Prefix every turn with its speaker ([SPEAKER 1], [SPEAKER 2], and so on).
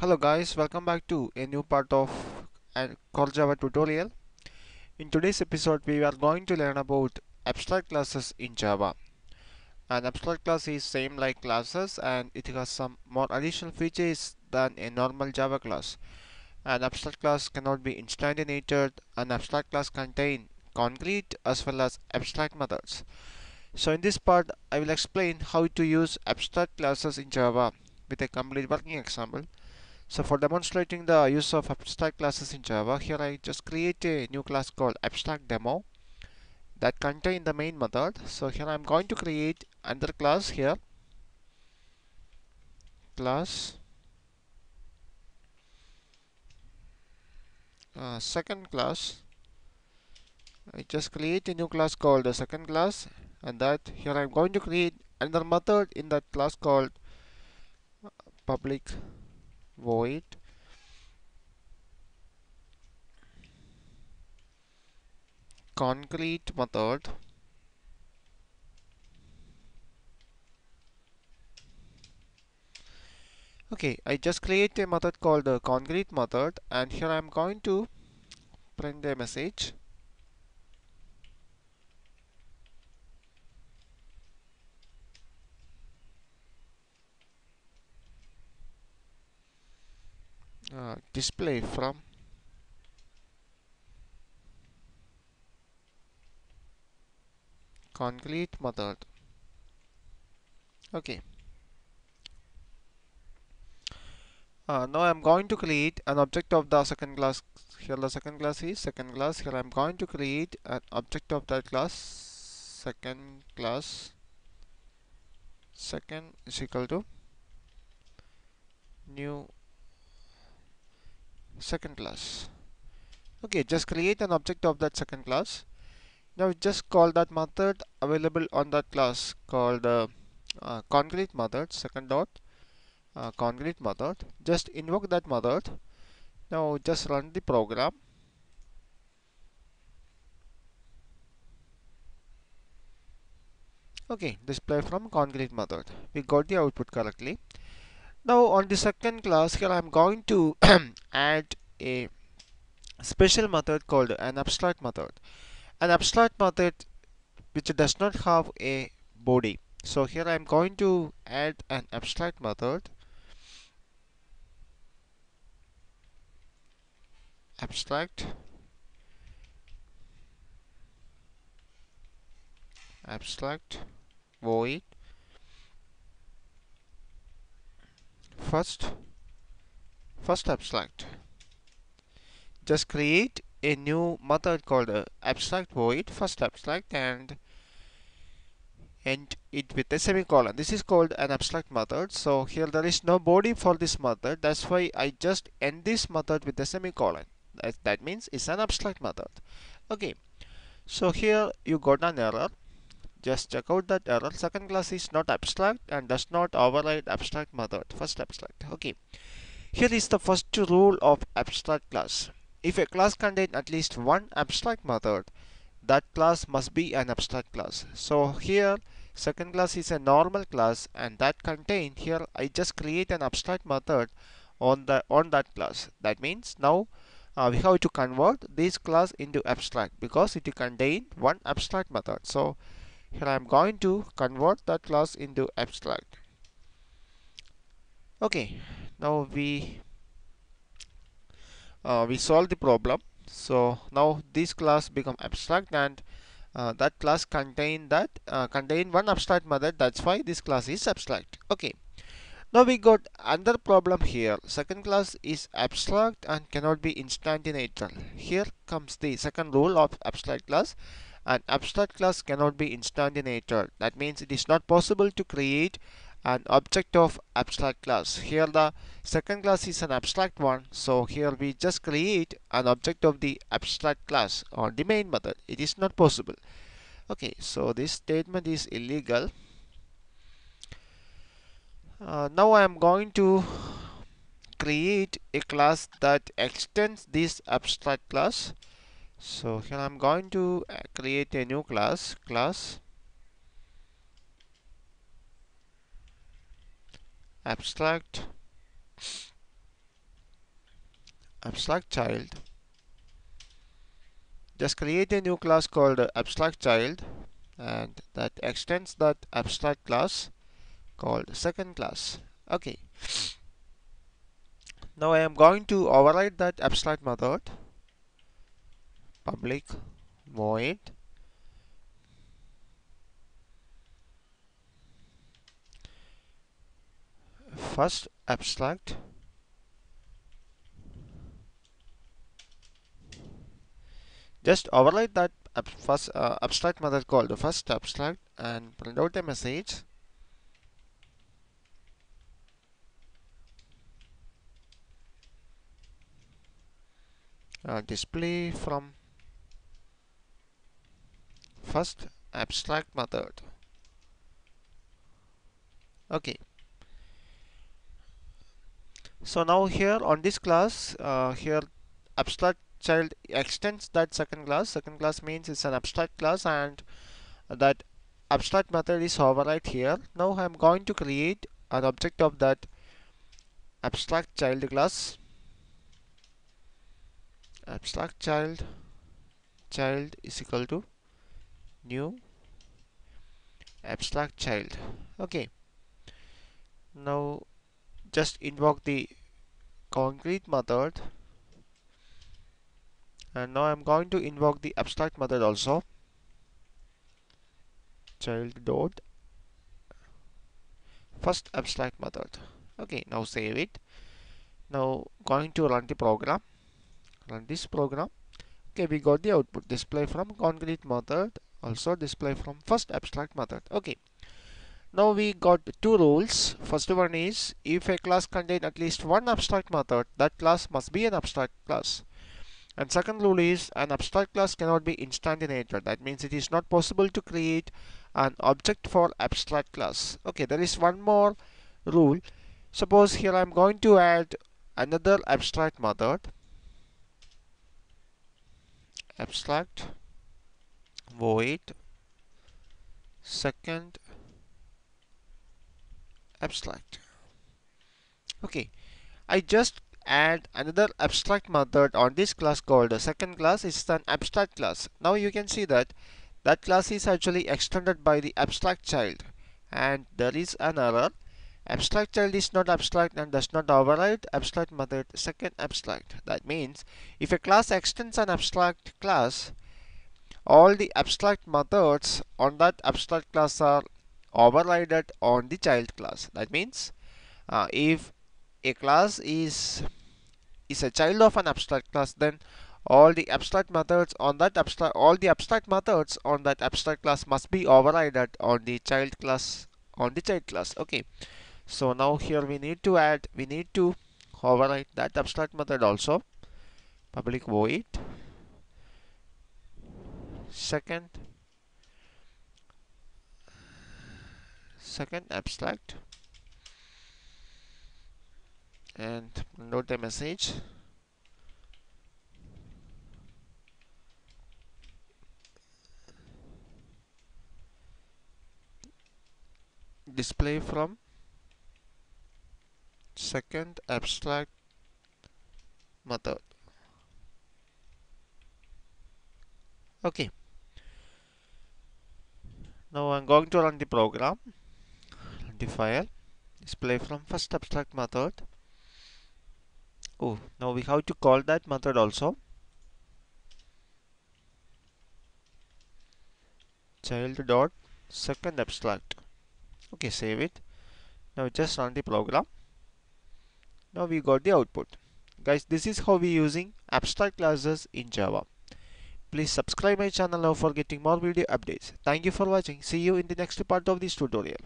[SPEAKER 1] Hello guys, welcome back to a new part of a Core Java tutorial. In today's episode, we are going to learn about abstract classes in Java. An abstract class is same like classes and it has some more additional features than a normal Java class. An abstract class cannot be instantiated. An abstract class contains concrete as well as abstract methods. So in this part, I will explain how to use abstract classes in Java with a complete working example. So for demonstrating the use of abstract classes in Java, here I just create a new class called abstract demo that contain the main method. So here I'm going to create another class here, class second class. I just create a new class called the second class, and that here I'm going to create another method in that class called public void concrete method. Okay, I just create a method called the concrete method, and here I'm going to print a message. Display from concrete method. Okay, now I'm going to create an object of the second class. Here the second class is second class. Here I'm going to create an object of that class. Second class second is equal to new second class. Okay, just create an object of that second class. Now just call that method available on that class called concrete method second dot concrete method. Just invoke that method. Now just run the program. Okay, display from concrete method. We got the output correctly. Now on the second class here I'm going to add a special method called an abstract method. An abstract method which does not have a body. So here I'm going to add an abstract method. Abstract void first abstract. Just create a new method called abstract void first abstract and end it with a semicolon. This is called an abstract method. So here there is no body for this method. That's why I just end this method with a semicolon. That means it's an abstract method. Okay. So here you got an error. Just check out that error. Second class is not abstract and does not override abstract method. First abstract. Okay. Here is the first rule of abstract class. If a class contains at least one abstract method, that class must be an abstract class. So here second class is a normal class and that contain here I just create an abstract method on that class. That means now we have to convert this class into abstract because it contain one abstract method. So here I am going to convert that class into abstract. Okay, now we solve the problem. So now this class become abstract and that class contain one abstract method. That's why this class is abstract. Okay, now we got another problem here. Second class is abstract and cannot be instantiated. Here comes the second rule of abstract class. An abstract class cannot be instantiated. That means it is not possible to create an object of abstract class. Here the second class is an abstract one, so here we just create an object of the abstract class on the main method. It is not possible. Okay, so this statement is illegal. Now I am going to create a class that extends this abstract class. So here I'm going to create a new class abstract abstract child. Just create a new class called abstract child, and that extends that abstract class called second class. Okay, now I am going to override that abstract method, public void first abstract. Just override that first abstract method called first abstract and print out a message. Display from first abstract method. Okay, so now here on this class, here abstract child extends that second class. Second class means it's an abstract class, and that abstract method is override here. Now I'm going to create an object of that abstract child class. Abstract child is equal to new abstract child. Okay, now just invoke the concrete method, and now I'm going to invoke the abstract method also, child dot first abstract method. Okay, now save it. Now going to run the program, run this program. Okay, we got the output, display from concrete method, also display from first abstract method. Okay, now we got two rules. First one is, if a class contains at least one abstract method, that class must be an abstract class. And second rule is, an abstract class cannot be instantiated. That means it is not possible to create an object for abstract class. Okay, there is one more rule. Suppose here I am going to add another abstract method, abstract void second abstract. Okay, I just add another abstract method on this class called second class. It's an abstract class. Now you can see that that class is actually extended by the abstract child, and there is an error. Abstract child is not abstract and does not override abstract method second abstract. That means if a class extends an abstract class, all the abstract methods on that abstract class are overridden on the child class. That means if a class is a child of an abstract class, then all the abstract methods on that abstract class must be overridden on the child class, Okay, so now here we need to override that abstract method also, public void second abstract, and note the message, display from second abstract method. Okay, now I'm going to run the program, run the file, display from first abstract method. Oh, now we have to call that method also, child dot second abstract. Okay, save it. Now just run the program. Now we got the output. Guys, this is how we using abstract classes in Java. Please subscribe my channel now for getting more video updates. Thank you for watching. See you in the next part of this tutorial.